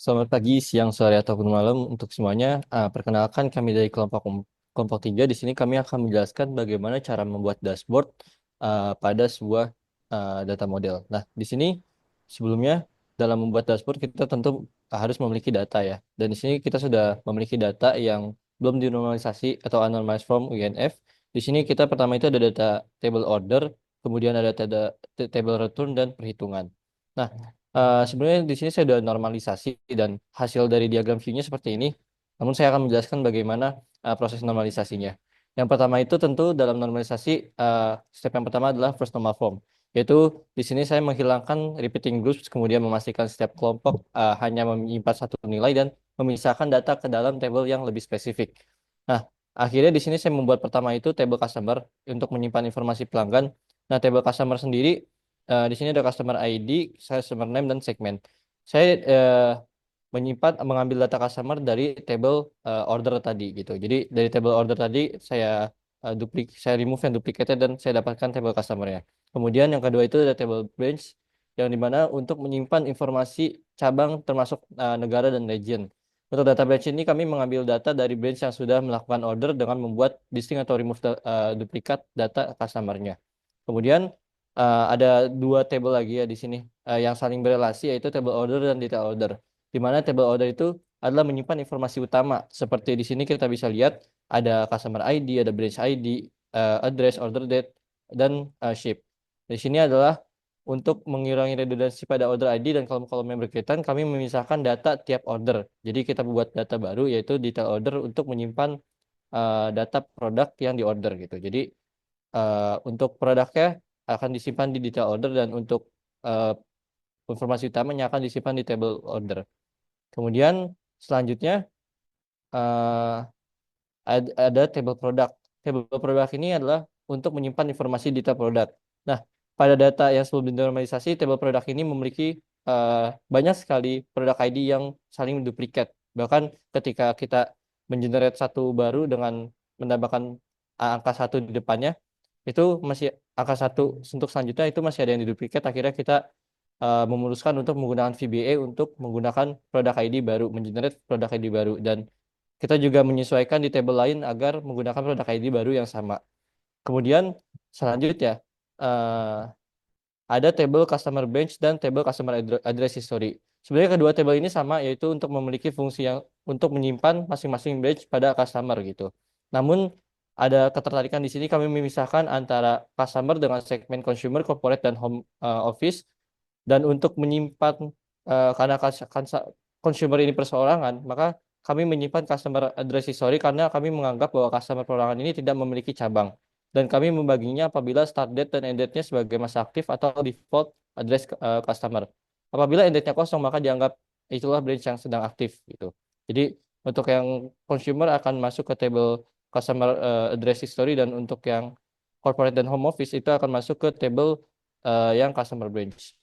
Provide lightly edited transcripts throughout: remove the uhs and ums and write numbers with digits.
Selamat pagi, siang, sore, ataupun malam untuk semuanya. Perkenalkan kami dari kelompok 3. Di sini kami akan menjelaskan bagaimana cara membuat dashboard pada sebuah data model. Nah, di sini sebelumnya dalam membuat dashboard kita tentu harus memiliki data ya. Dan di sini kita sudah memiliki data yang belum dinormalisasi atau unnormalized from UNF. Di sini kita pertama itu ada data table order, kemudian ada table return dan perhitungan. Nah, sebenarnya di sini saya sudah normalisasi dan hasil dari diagram view-nya seperti ini. Namun saya akan menjelaskan bagaimana proses normalisasinya. Yang pertama itu tentu dalam normalisasi step yang pertama adalah first normal form, yaitu di sini saya menghilangkan repeating groups, kemudian memastikan setiap kelompok hanya menyimpan satu nilai dan memisahkan data ke dalam table yang lebih spesifik. Nah, akhirnya di sini saya membuat pertama itu table customer untuk menyimpan informasi pelanggan. Nah, table customer sendiri di sini ada customer ID, customer name, dan segmen. Saya mengambil data customer dari table order tadi gitu. Jadi dari table order tadi saya remove yang duplicated dan saya dapatkan table customernya. Kemudian yang kedua itu ada table branch yang dimana untuk menyimpan informasi cabang termasuk negara dan region. Untuk data branch ini kami mengambil data dari branch yang sudah melakukan order dengan membuat distinct atau remove duplikat data customernya. Kemudian ada dua table lagi ya di sini yang saling berelasi yaitu table order dan detail order. Di mana table order itu adalah menyimpan informasi utama. Seperti di sini kita bisa lihat ada customer ID, ada branch ID, address, order date, dan ship. Di sini adalah untuk mengurangi redundansi pada order ID dan kolom-kolom yang berkaitan, kami memisahkan data tiap order. Jadi kita buat data baru yaitu detail order untuk menyimpan data produk yang di order gitu. Jadi untuk produknya akan disimpan di detail order dan untuk eh, informasi utamanya akan disimpan di table order. Kemudian selanjutnya eh, ada table produk. Table produk ini adalah untuk menyimpan informasi detail produk. Nah, pada data yang sebelum dinormalisasi, table produk ini memiliki banyak sekali produk ID yang saling duplikat. Bahkan ketika kita mengenerate satu baru dengan menambahkan angka satu di depannya, itu masih angka satu untuk selanjutnya itu masih ada yang diduplikat. Akhirnya kita memutuskan untuk menggunakan VBA untuk menggunakan produk ID baru, mengenerate produk ID baru, dan kita juga menyesuaikan di table lain agar menggunakan produk ID baru yang sama. Kemudian selanjutnya eh, ada table customer bench dan table customer address history. Sebenarnya kedua table ini sama, yaitu untuk memiliki fungsi yang untuk menyimpan masing-masing bench pada customer gitu. Namun ada ketertarikan di sini kami memisahkan antara customer dengan segmen consumer, corporate, dan home office. Dan untuk menyimpan karena consumer ini perseorangan, maka kami menyimpan customer address history karena kami menganggap bahwa customer perorangan ini tidak memiliki cabang. Dan kami membaginya apabila start date dan end date-nya sebagai masa aktif atau default address customer. Apabila end date-nya kosong, maka dianggap itulah branch yang sedang aktif gitu. Jadi untuk yang consumer akan masuk ke table customer address history, dan untuk yang corporate dan home office itu akan masuk ke table yang customer branch.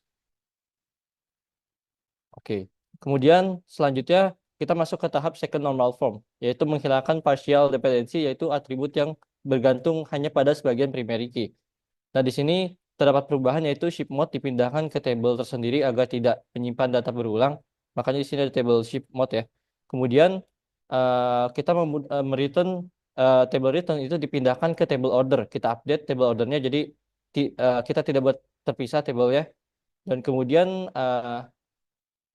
Oke. Kemudian selanjutnya kita masuk ke tahap second normal form, yaitu menghilangkan partial dependency, yaitu atribut yang bergantung hanya pada sebagian primary key. Nah, di sini terdapat perubahan yaitu ship mode dipindahkan ke table tersendiri agar tidak menyimpan data berulang. Makanya di sini ada table ship mode ya. Kemudian kita mereturn table return itu dipindahkan ke table order. Kita update table ordernya jadi kita tidak buat terpisah table ya. Dan kemudian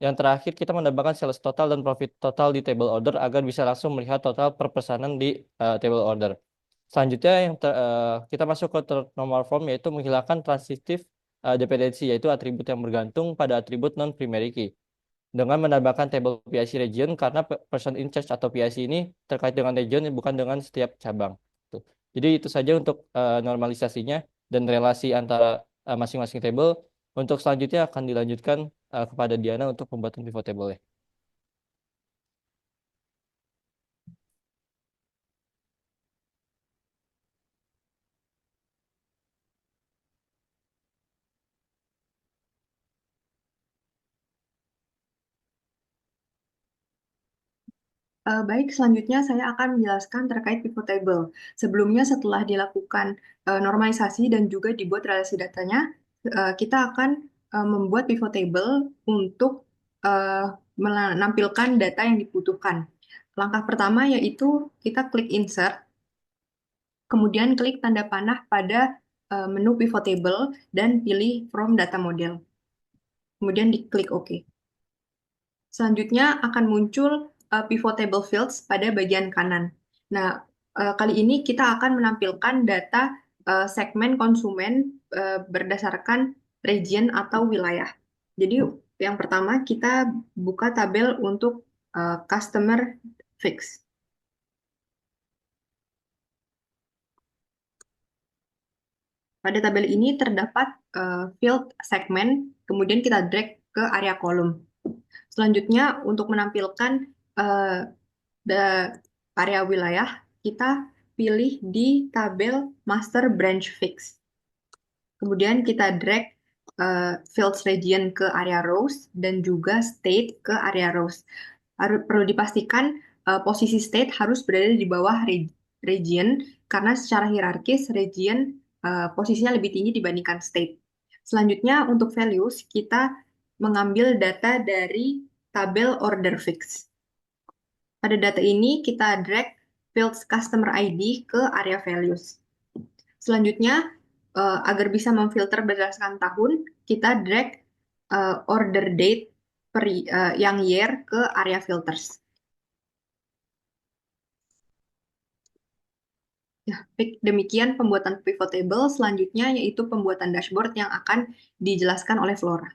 yang terakhir, kita menambahkan sales total dan profit total di table order agar bisa langsung melihat total per pesanan di table order. Selanjutnya kita masuk ke normal form, yaitu menghilangkan transitive dependency, yaitu atribut yang bergantung pada atribut non primary key. Dengan menambahkan table PIC region karena person in charge atau PIC ini terkait dengan region bukan dengan setiap cabang. Tuh. Jadi itu saja untuk normalisasinya dan relasi antara masing-masing table. Untuk selanjutnya akan dilanjutkan kepada Diana untuk pembuatan pivot table ya. Baik, selanjutnya saya akan menjelaskan terkait pivot table. Sebelumnya, setelah dilakukan normalisasi dan juga dibuat relasi datanya, kita akan membuat pivot table untuk eh, menampilkan data yang dibutuhkan. Langkah pertama yaitu kita klik insert, kemudian klik tanda panah pada menu pivot table dan pilih from data model. Kemudian diklik OK. Selanjutnya akan muncul pivot table fields pada bagian kanan. Nah, kali ini kita akan menampilkan data segmen konsumen berdasarkan region atau wilayah. Jadi, yang pertama kita buka tabel untuk customer fix. Pada tabel ini terdapat field segmen, kemudian kita drag ke area kolom. Selanjutnya, untuk menampilkan uh, area wilayah, kita pilih di tabel Master Branch Fix. Kemudian kita drag fields region ke area rows dan juga state ke area rows. Perlu dipastikan posisi state harus berada di bawah region karena secara hierarkis region posisinya lebih tinggi dibandingkan state. Selanjutnya untuk values kita mengambil data dari tabel order fix. Pada data ini kita drag fields customer ID ke area values. Selanjutnya, agar bisa memfilter berdasarkan tahun, kita drag order date yang year ke area filters. Ya, demikian pembuatan pivot table. Selanjutnya yaitu pembuatan dashboard yang akan dijelaskan oleh Flora.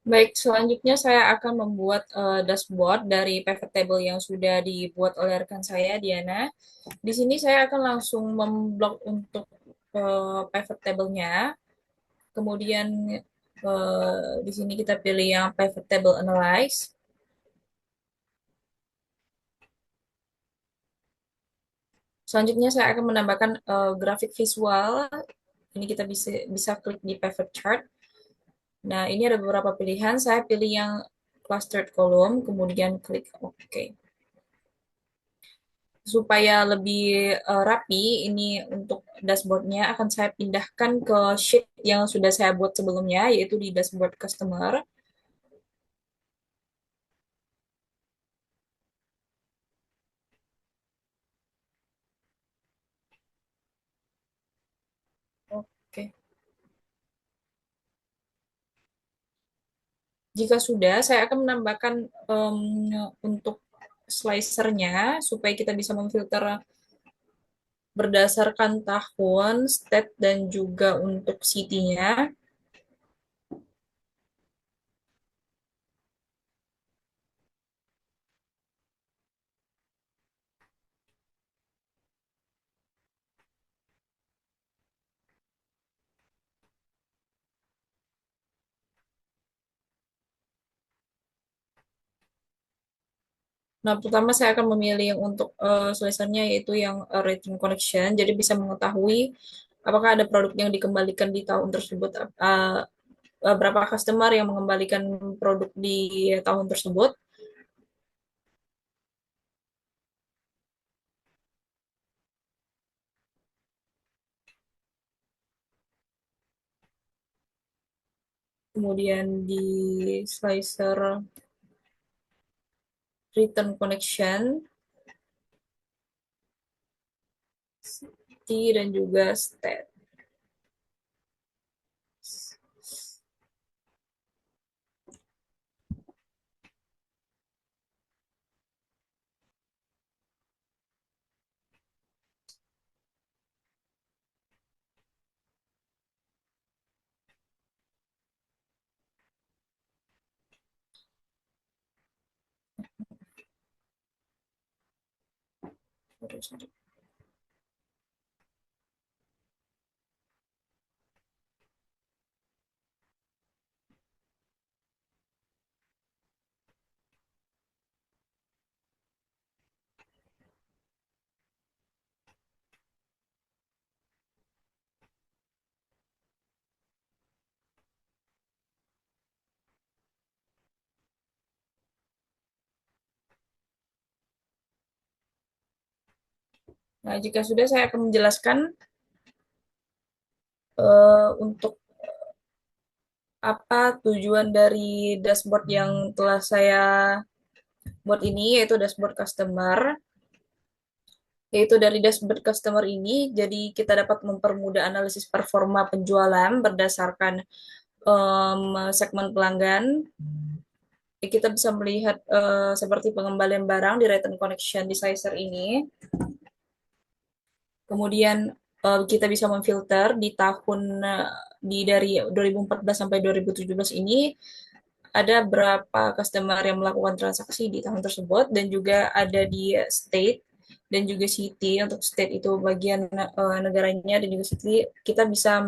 Baik, selanjutnya saya akan membuat dashboard dari pivot table yang sudah dibuat oleh rekan saya, Diana. Di sini saya akan langsung memblok untuk pivot table-nya. Kemudian di sini kita pilih yang pivot table analyze. Selanjutnya saya akan menambahkan grafik visual. Ini kita bisa klik di pivot chart. Nah, ini ada beberapa pilihan. Saya pilih yang clustered column, kemudian klik OK. Supaya lebih rapi, ini untuk dashboardnya akan saya pindahkan ke sheet yang sudah saya buat sebelumnya, yaitu di dashboard customer. Oke. Jika sudah, saya akan menambahkan untuk slicernya supaya kita bisa memfilter berdasarkan tahun, state, dan juga untuk city-nya. Nah, pertama saya akan memilih yang untuk slicernya yaitu yang return connection. Jadi bisa mengetahui apakah ada produk yang dikembalikan di tahun tersebut, berapa customer yang mengembalikan produk di tahun tersebut. Kemudian di slicer return connection, city dan juga state. Nah, jika sudah saya akan menjelaskan untuk apa tujuan dari dashboard yang telah saya buat ini, yaitu dashboard customer. Yaitu dari dashboard customer ini, jadi kita dapat mempermudah analisis performa penjualan berdasarkan segmen pelanggan. Kita bisa melihat seperti pengembalian barang di Return Connection Decision ini. Kemudian kita bisa memfilter di tahun dari 2014 sampai 2017 ini ada berapa customer yang melakukan transaksi di tahun tersebut, dan juga ada di state dan juga city. Untuk state itu bagian negaranya, dan juga city kita bisa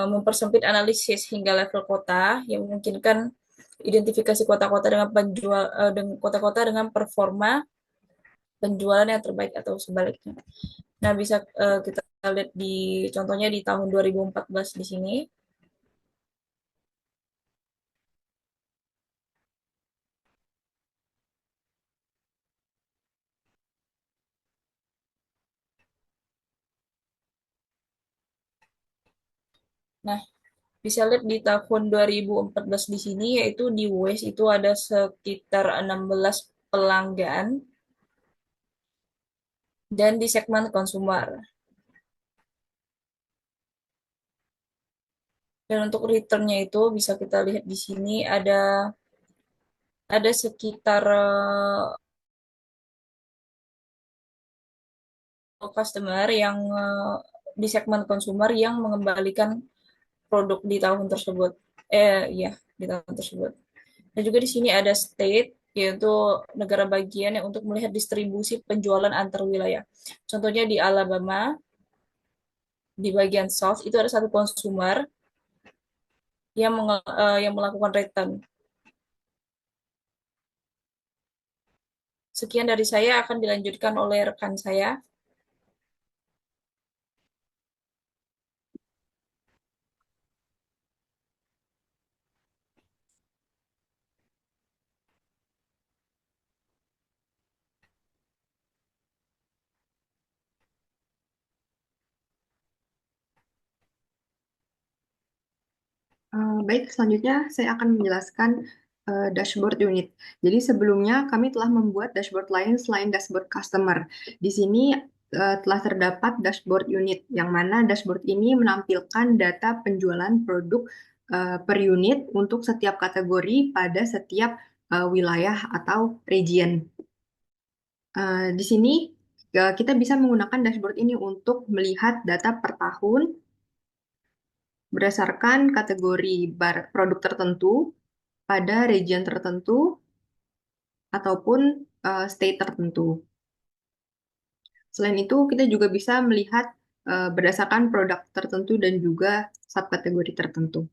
mempersempit analisis hingga level kota yang memungkinkan identifikasi kota-kota dengan kota-kota dengan performa penjualan yang terbaik atau sebaliknya. Nah, bisa kita lihat di contohnya di tahun 2014 di sini. Nah, bisa lihat di tahun 2014 di sini, yaitu di West itu ada sekitar 16 pelanggan, dan di segmen konsumer. Dan untuk return-nya itu bisa kita lihat di sini ada sekitar customer yang di segmen konsumer yang mengembalikan produk di tahun tersebut. Iya, di tahun tersebut. Dan juga di sini ada state, yaitu negara bagian yang untuk melihat distribusi penjualan antar wilayah. Contohnya di Alabama, di bagian South, itu ada satu konsumer yang melakukan return. Sekian dari saya, akan dilanjutkan oleh rekan saya. Baik, selanjutnya saya akan menjelaskan dashboard unit. Jadi sebelumnya kami telah membuat dashboard lain selain dashboard customer. Di sini telah terdapat dashboard unit, yang mana dashboard ini menampilkan data penjualan produk per unit untuk setiap kategori pada setiap wilayah atau region. Di sini kita bisa menggunakan dashboard ini untuk melihat data per tahun berdasarkan kategori produk tertentu pada region tertentu ataupun state tertentu. Selain itu, kita juga bisa melihat berdasarkan produk tertentu dan juga subkategori tertentu.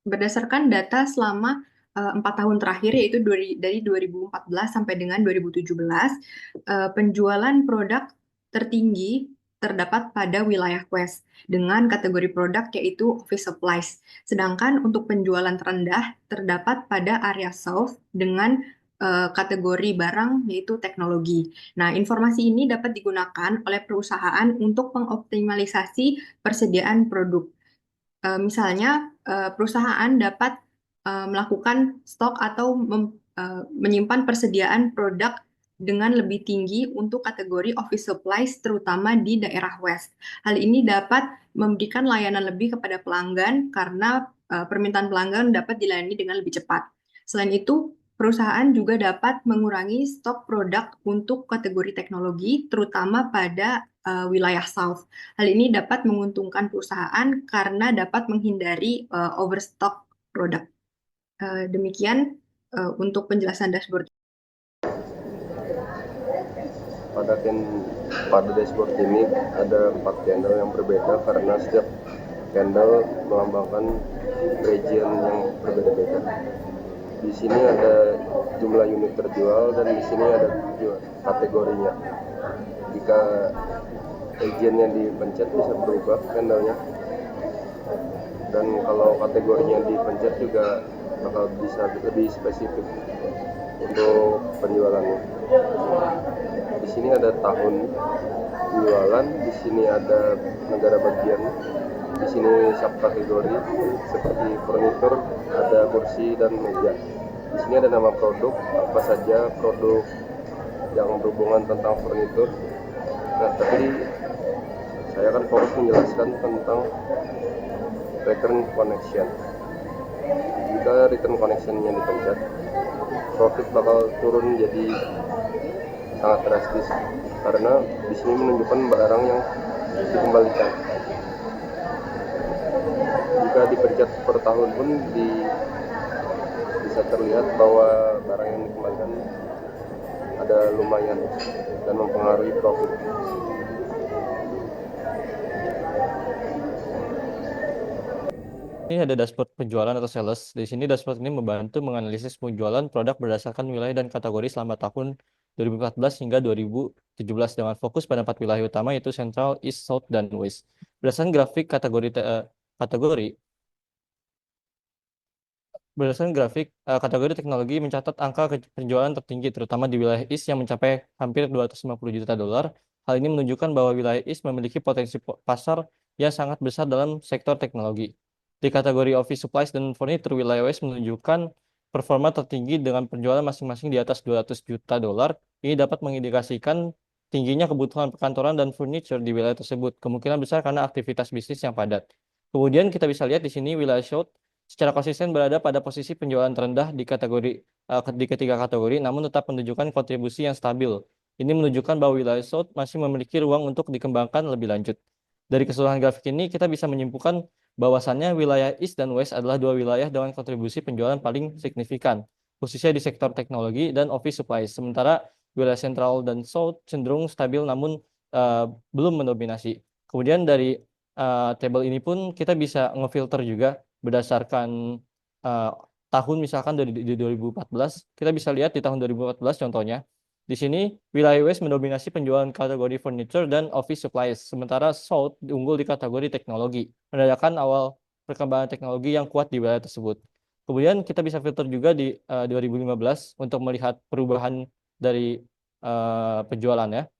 Berdasarkan data selama 4 tahun terakhir, yaitu dari 2014 sampai dengan 2017, penjualan produk tertinggi terdapat pada wilayah West dengan kategori produk yaitu office supplies. Sedangkan untuk penjualan terendah terdapat pada area South dengan kategori barang yaitu teknologi. Nah, informasi ini dapat digunakan oleh perusahaan untuk mengoptimalisasi persediaan produk. Misalnya, perusahaan dapat melakukan stok atau menyimpan persediaan produk dengan lebih tinggi untuk kategori office supplies, terutama di daerah West. Hal ini dapat memberikan layanan lebih kepada pelanggan karena permintaan pelanggan dapat dilayani dengan lebih cepat. Selain itu, perusahaan juga dapat mengurangi stok produk untuk kategori teknologi, terutama pada wilayah South. Hal ini dapat menguntungkan perusahaan karena dapat menghindari overstock produk. Demikian untuk penjelasan dashboard. Pada dashboard ini ada 4 candle yang berbeda karena setiap candle melambangkan region yang berbeda-beda. Di sini ada jumlah unit terjual dan di sini ada kategorinya. Jika region yang dipencet bisa berubah candlenya, dan kalau kategorinya dipencet juga bakal bisa lebih spesifik untuk penjualannya. Di sini ada tahun jualan, di sini ada negara bagian, di sini subkategori seperti furnitur, ada kursi dan meja. Di sini ada nama produk, apa saja produk yang berhubungan tentang furnitur. Nah, tapi saya akan fokus menjelaskan tentang return connection. Jika return connection-nya dipencet, profit bakal turun jadi sangat drastis karena di sini menunjukkan barang yang dikembalikan. Jika dipencet per tahun pun bisa terlihat bahwa barang yang dikembalikan ada lumayan dan mempengaruhi profit. Ini ada dashboard penjualan atau sales. Di sini dashboard ini membantu menganalisis penjualan produk berdasarkan wilayah dan kategori selama tahun 2014 hingga 2017 dengan fokus pada 4 wilayah utama yaitu Central, East, South, dan West. Berdasarkan grafik kategori teknologi mencatat angka penjualan tertinggi terutama di wilayah East yang mencapai hampir 250 juta dolar. Hal ini menunjukkan bahwa wilayah East memiliki potensi pasar yang sangat besar dalam sektor teknologi. Di kategori office supplies dan furniture, wilayah West menunjukkan performa tertinggi dengan penjualan masing-masing di atas 200 juta dolar. Ini dapat mengindikasikan tingginya kebutuhan perkantoran dan furniture di wilayah tersebut. Kemungkinan besar karena aktivitas bisnis yang padat. Kemudian kita bisa lihat di sini wilayah South secara konsisten berada pada posisi penjualan terendah di ketiga kategori, namun tetap menunjukkan kontribusi yang stabil. Ini menunjukkan bahwa wilayah South masih memiliki ruang untuk dikembangkan lebih lanjut. Dari keseluruhan grafik ini, kita bisa menyimpulkan bahwasannya wilayah East dan West adalah dua wilayah dengan kontribusi penjualan paling signifikan, khususnya di sektor teknologi dan office supplies. Sementara wilayah Central dan South cenderung stabil namun belum mendominasi. Kemudian dari table ini pun kita bisa ngefilter juga berdasarkan tahun misalkan di 2014. Kita bisa lihat di tahun 2014 contohnya. Di sini, wilayah West mendominasi penjualan kategori furniture dan office supplies, sementara South unggul di kategori teknologi, menandakan awal perkembangan teknologi yang kuat di wilayah tersebut. Kemudian kita bisa filter juga di 2015 untuk melihat perubahan dari penjualannya.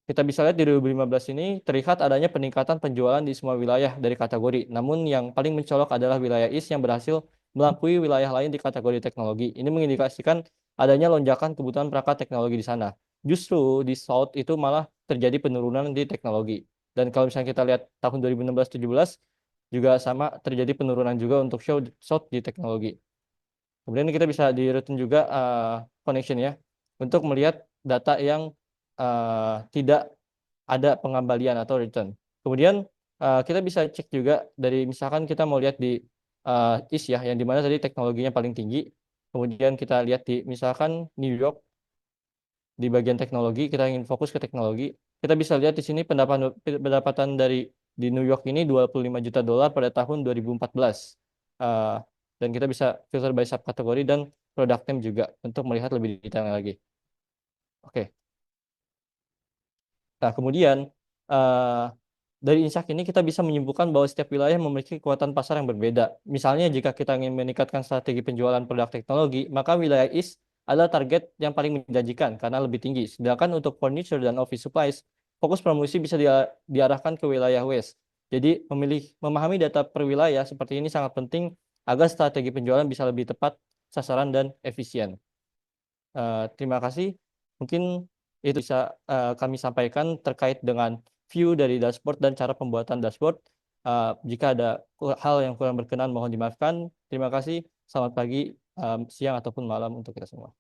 Kita bisa lihat di 2015 ini terlihat adanya peningkatan penjualan di semua wilayah dari kategori. Namun yang paling mencolok adalah wilayah East yang berhasil melampaui wilayah lain di kategori teknologi. Ini mengindikasikan adanya lonjakan kebutuhan perangkat teknologi di sana. Justru di South itu malah terjadi penurunan di teknologi. Dan kalau misalnya kita lihat tahun 2016-17 juga sama terjadi penurunan juga untuk South di teknologi. Kemudian kita bisa di return juga connection ya untuk melihat data yang tidak ada pengembalian atau return. Kemudian kita bisa cek juga dari misalkan kita mau lihat di East ya, yang dimana tadi teknologinya paling tinggi. Kemudian kita lihat di misalkan New York di bagian teknologi, kita ingin fokus ke teknologi. Kita bisa lihat di sini pendapatan dari di New York ini 25 juta dolar pada tahun 2014. Dan kita bisa filter by subkategori dan product name juga untuk melihat lebih detail lagi. Oke. Nah, kemudian dari insight ini kita bisa menyimpulkan bahwa setiap wilayah memiliki kekuatan pasar yang berbeda. Misalnya jika kita ingin meningkatkan strategi penjualan produk teknologi, maka wilayah East adalah target yang paling menjanjikan karena lebih tinggi. Sedangkan untuk furniture dan office supplies, fokus promosi bisa diarahkan ke wilayah West. Jadi memahami data per wilayah seperti ini sangat penting agar strategi penjualan bisa lebih tepat sasaran dan efisien. Terima kasih. Mungkin itu bisa kami sampaikan terkait dengan view dari dashboard dan cara pembuatan dashboard. Jika ada hal yang kurang berkenan mohon dimaafkan. Terima kasih. Selamat pagi, siang ataupun malam untuk kita semua.